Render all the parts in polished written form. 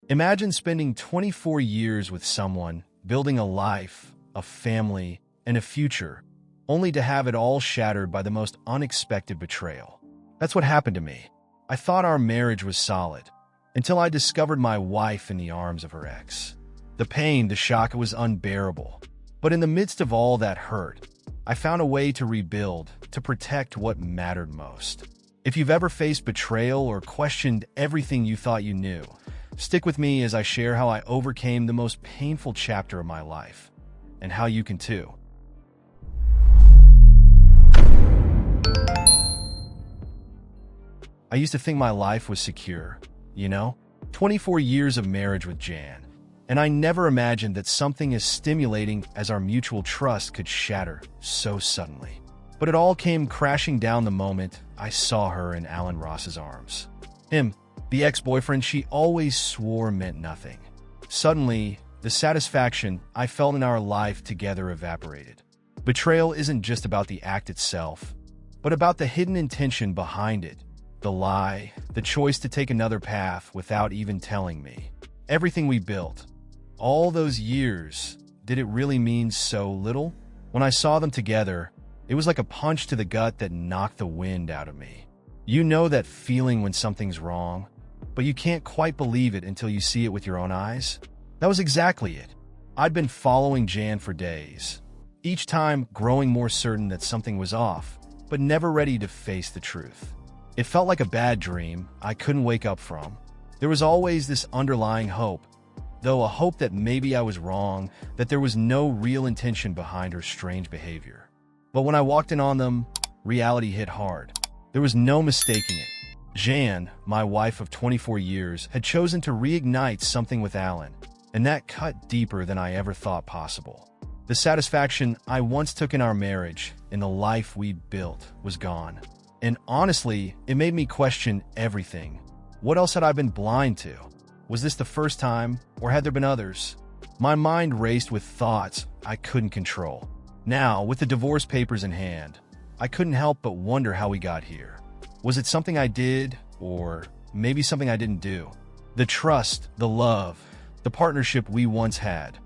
Imagine spending 24 years with someone, building a life, a family, and a future, only to have it all shattered by the most unexpected betrayal. That's what happened to me. I thought our marriage was solid, until I discovered my wife in the arms of her ex. The pain, the shock, it was unbearable. But in the midst of all that hurt, I found a way to rebuild, to protect what mattered most. If you've ever faced betrayal or questioned everything you thought you knew, stick with me as I share how I overcame the most painful chapter of my life, and how you can too. I used to think my life was secure, 24 years of marriage with Jan, and I never imagined that something as stimulating as our mutual trust could shatter so suddenly. But it all came crashing down the moment I saw her in Alan Ross's arms. Him, the ex-boyfriend she always swore meant nothing. Suddenly, the satisfaction I felt in our life together evaporated. Betrayal isn't just about the act itself, but about the hidden intention behind it. The lie, the choice to take another path without even telling me. Everything we built, all those years, did it really mean so little? When I saw them together, it was like a punch to the gut that knocked the wind out of me. You know that feeling when something's wrong, but you can't quite believe it until you see it with your own eyes? That was exactly it. I'd been following Jan for days, each time growing more certain that something was off, but never ready to face the truth. It felt like a bad dream I couldn't wake up from. There was always this underlying hope, though a hope that maybe I was wrong, that there was no real intention behind her strange behavior. But when I walked in on them, reality hit hard. There was no mistaking it. Jan, my wife of 24 years, had chosen to reignite something with Alan, and that cut deeper than I ever thought possible. The satisfaction I once took in our marriage, in the life we'd built, was gone. And honestly, it made me question everything. What else had I been blind to? Was this the first time, or had there been others? My mind raced with thoughts I couldn't control. Now, with the divorce papers in hand, I couldn't help but wonder how we got here. Was it something I did, or maybe something I didn't do? The trust, the love, the partnership we once had,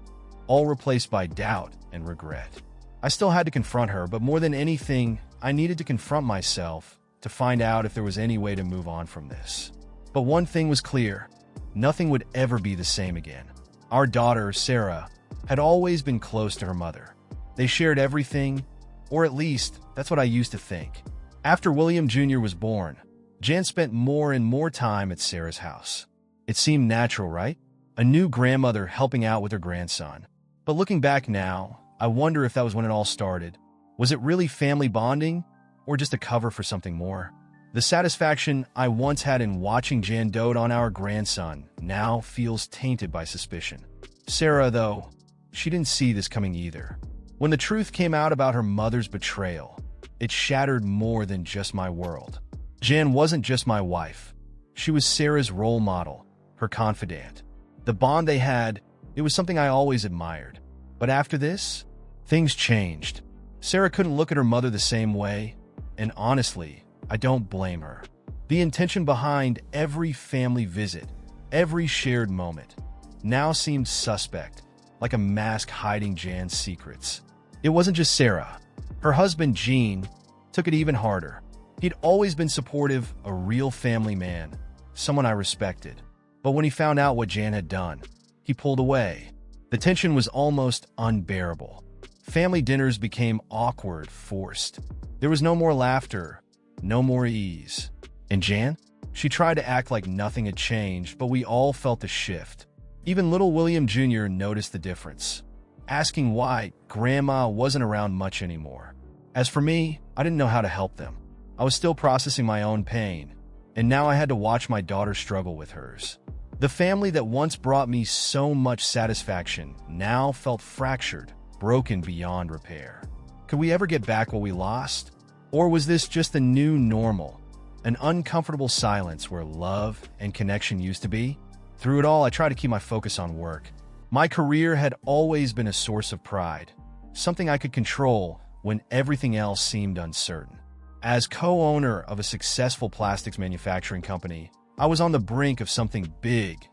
all replaced by doubt and regret. I still had to confront her, but more than anything, I needed to confront myself to find out if there was any way to move on from this. But one thing was clear. Nothing would ever be the same again. Our daughter, Sarah, had always been close to her mother. They shared everything, or at least, that's what I used to think. After William Jr. was born, Jan spent more and more time at Sarah's house. It seemed natural, right? A new grandmother helping out with her grandson. But looking back now, I wonder if that was when it all started. Was it really family bonding, or just a cover for something more? The satisfaction I once had in watching Jan dote on our grandson now feels tainted by suspicion. Sarah, though, she didn't see this coming either. When the truth came out about her mother's betrayal, it shattered more than just my world. Jan wasn't just my wife. She was Sarah's role model, her confidant. The bond they had, it was something I always admired. But after this, things changed. Sarah couldn't look at her mother the same way, and honestly, I don't blame her. The intention behind every family visit, every shared moment, now seemed suspect, like a mask hiding Jan's secrets. It wasn't just Sarah. Her husband, Gene, took it even harder. He'd always been supportive, a real family man, someone I respected. But when he found out what Jan had done, he pulled away. The tension was almost unbearable. Family dinners became awkward, forced. There was no more laughter, no more ease. And Jan? She tried to act like nothing had changed, but we all felt the shift. Even little William Jr. noticed the difference, asking why Grandma wasn't around much anymore. As for me, I didn't know how to help them. I was still processing my own pain, and now I had to watch my daughter struggle with hers. The family that once brought me so much satisfaction now felt fractured, broken beyond repair. Could we ever get back what we lost? Or was this just the new normal, an uncomfortable silence where love and connection used to be? Through it all, I tried to keep my focus on work. My career had always been a source of pride, something I could control when everything else seemed uncertain. As co-owner of a successful plastics manufacturing company, I was on the brink of something big,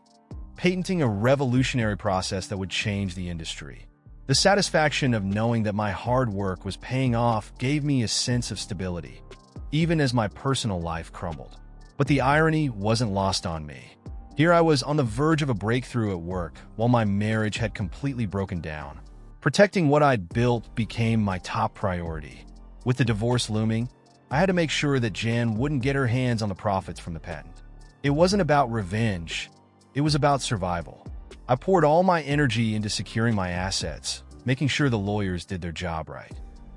patenting a revolutionary process that would change the industry. The satisfaction of knowing that my hard work was paying off gave me a sense of stability, even as my personal life crumbled. But the irony wasn't lost on me. Here I was on the verge of a breakthrough at work while my marriage had completely broken down. Protecting what I'd built became my top priority. With the divorce looming, I had to make sure that Jan wouldn't get her hands on the profits from the patent. It wasn't about revenge, it was about survival. I poured all my energy into securing my assets, making sure the lawyers did their job right.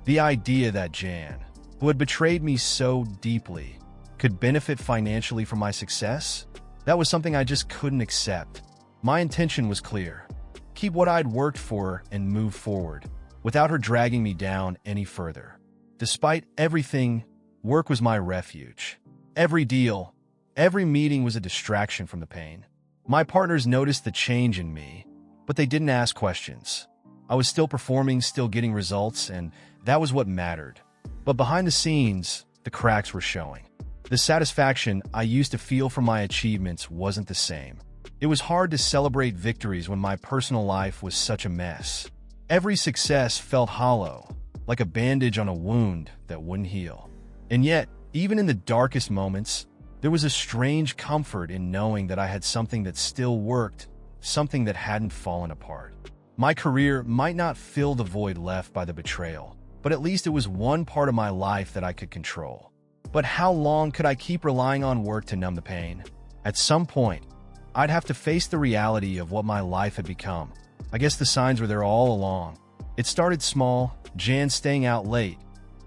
The idea that Jan, who had betrayed me so deeply, could benefit financially from my success, that was something I just couldn't accept. My intention was clear: keep what I'd worked for and move forward, without her dragging me down any further. Despite everything, work was my refuge. Every deal, every meeting was a distraction from the pain. My partners noticed the change in me, but they didn't ask questions. I was still performing, still getting results, and that was what mattered. But behind the scenes, the cracks were showing. The satisfaction I used to feel from my achievements wasn't the same. It was hard to celebrate victories when my personal life was such a mess. Every success felt hollow, like a bandage on a wound that wouldn't heal. And yet, even in the darkest moments, there was a strange comfort in knowing that I had something that still worked, something that hadn't fallen apart. My career might not fill the void left by the betrayal, but at least it was one part of my life that I could control. But how long could I keep relying on work to numb the pain? At some point, I'd have to face the reality of what my life had become. I guess the signs were there all along. It started small: Jan staying out late,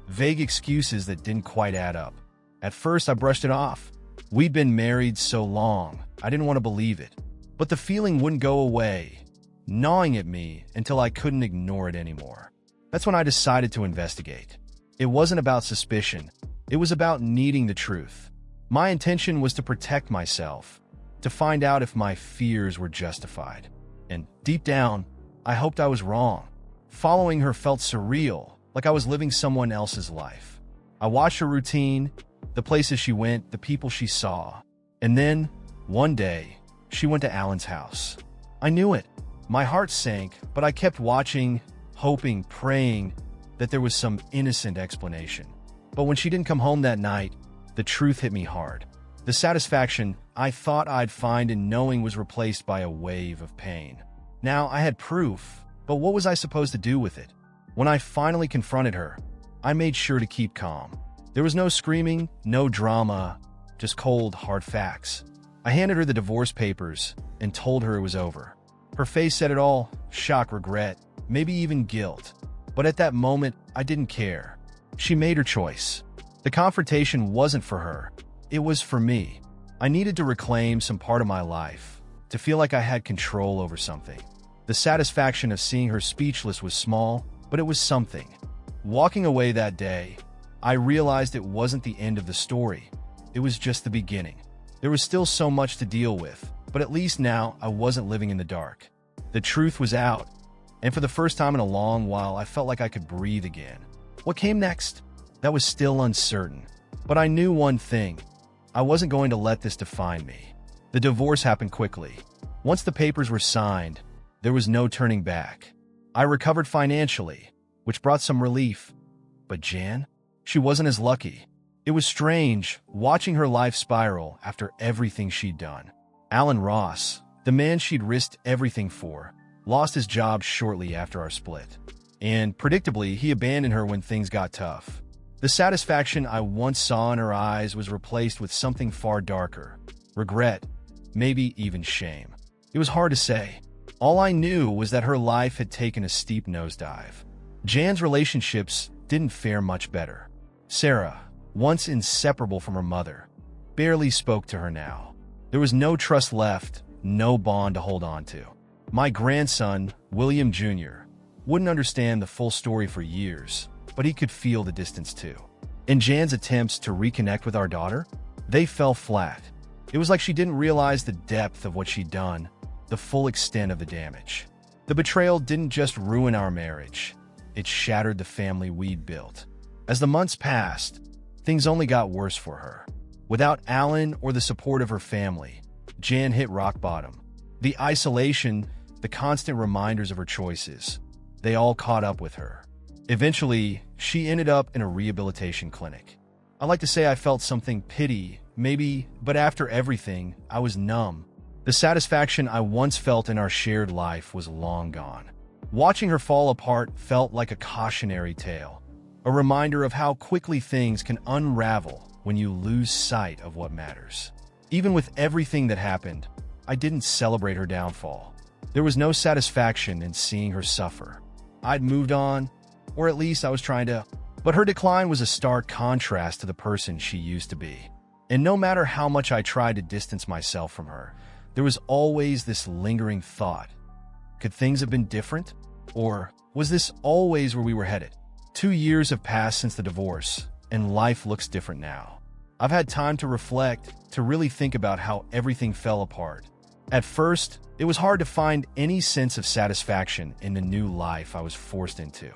vague excuses that didn't quite add up. At first, I brushed it off. We'd been married so long, I didn't want to believe it. But the feeling wouldn't go away, gnawing at me until I couldn't ignore it anymore. That's when I decided to investigate. It wasn't about suspicion. It was about needing the truth. My intention was to protect myself, to find out if my fears were justified. And deep down, I hoped I was wrong. Following her felt surreal, like I was living someone else's life. I watched her routine, the places she went, the people she saw. And then, one day, she went to Alan's house. I knew it. My heart sank, but I kept watching, hoping, praying that there was some innocent explanation. But when she didn't come home that night, the truth hit me hard. The satisfaction I thought I'd find in knowing was replaced by a wave of pain. Now, I had proof, but what was I supposed to do with it? When I finally confronted her, I made sure to keep calm. There was no screaming, no drama, just cold, hard facts. I handed her the divorce papers and told her it was over. Her face said it all: shock, regret, maybe even guilt. But at that moment, I didn't care. She made her choice. The confrontation wasn't for her. It was for me. I needed to reclaim some part of my life, to feel like I had control over something. The satisfaction of seeing her speechless was small, but it was something. Walking away that day, I realized it wasn't the end of the story. It was just the beginning. There was still so much to deal with, but at least now I wasn't living in the dark. The truth was out, and for the first time in a long while, I felt like I could breathe again. What came next? That was still uncertain. But I knew one thing: I wasn't going to let this define me. The divorce happened quickly. Once the papers were signed, there was no turning back. I recovered financially, which brought some relief. But Jan? She wasn't as lucky. It was strange, watching her life spiral after everything she'd done. Alan Ross, the man she'd risked everything for, lost his job shortly after our split. And, predictably, he abandoned her when things got tough. The satisfaction I once saw in her eyes was replaced with something far darker: regret, maybe even shame. It was hard to say. All I knew was that her life had taken a steep nosedive. Jan's relationships didn't fare much better. Sarah, once inseparable from her mother, barely spoke to her now. There was no trust left, no bond to hold on to. My grandson, William Jr., wouldn't understand the full story for years, but he could feel the distance too. In Jan's attempts to reconnect with our daughter, they fell flat. It was like she didn't realize the depth of what she'd done, the full extent of the damage. The betrayal didn't just ruin our marriage, it shattered the family we'd built. As the months passed, things only got worse for her. Without Alan or the support of her family, Jan hit rock bottom. The isolation, the constant reminders of her choices, they all caught up with her. Eventually, she ended up in a rehabilitation clinic. I like to say I felt something pity, maybe, but after everything, I was numb. The satisfaction I once felt in our shared life was long gone. Watching her fall apart felt like a cautionary tale, a reminder of how quickly things can unravel when you lose sight of what matters. Even with everything that happened, I didn't celebrate her downfall. There was no satisfaction in seeing her suffer. I'd moved on, or at least I was trying to, but her decline was a stark contrast to the person she used to be. And no matter how much I tried to distance myself from her, there was always this lingering thought. Could things have been different? Or was this always where we were headed? 2 years have passed since the divorce, and life looks different now. I've had time to reflect, to really think about how everything fell apart. At first, it was hard to find any sense of satisfaction in the new life I was forced into.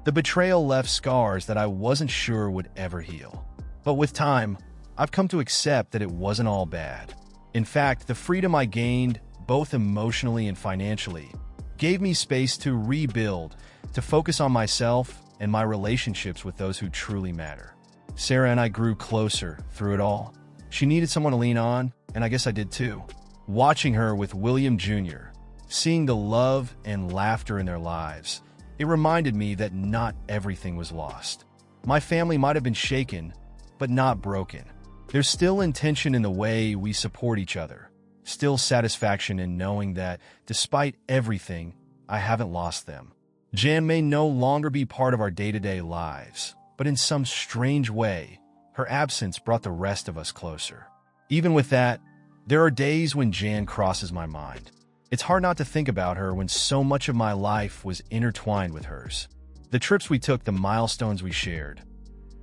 The betrayal left scars that I wasn't sure would ever heal. But with time, I've come to accept that it wasn't all bad. In fact, the freedom I gained, both emotionally and financially, gave me space to rebuild, to focus on myself and my relationships with those who truly matter. Sarah and I grew closer through it all. She needed someone to lean on, and I guess I did too. Watching her with William Jr., seeing the love and laughter in their lives, it reminded me that not everything was lost. My family might have been shaken, but not broken. There's still intention in the way we support each other, still satisfaction in knowing that, despite everything, I haven't lost them. Jan may no longer be part of our day-to-day lives, but in some strange way, her absence brought the rest of us closer. Even with that, there are days when Jan crosses my mind. It's hard not to think about her when so much of my life was intertwined with hers. The trips we took, the milestones we shared,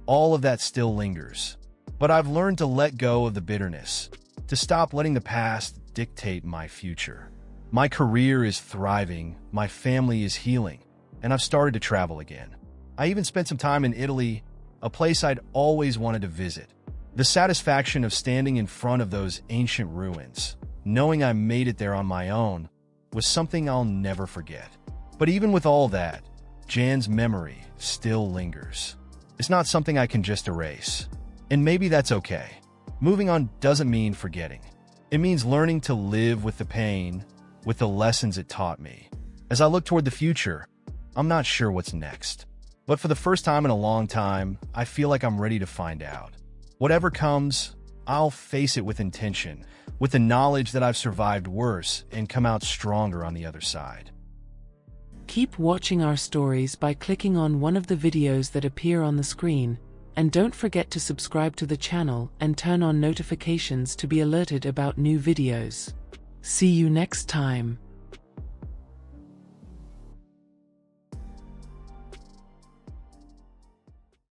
all of that still lingers. But I've learned to let go of the bitterness, to stop letting the past dictate my future. My career is thriving, my family is healing, and I've started to travel again. I even spent some time in Italy, a place I'd always wanted to visit. The satisfaction of standing in front of those ancient ruins, knowing I made it there on my own, was something I'll never forget. But even with all that, Jan's memory still lingers. It's not something I can just erase. And maybe that's okay. Moving on doesn't mean forgetting. It means learning to live with the pain, with the lessons it taught me. As I look toward the future, I'm not sure what's next. But for the first time in a long time, I feel like I'm ready to find out. Whatever comes, I'll face it with intention, with the knowledge that I've survived worse and come out stronger on the other side. Keep watching our stories by clicking on one of the videos that appear on the screen, and don't forget to subscribe to the channel and turn on notifications to be alerted about new videos. See you next time.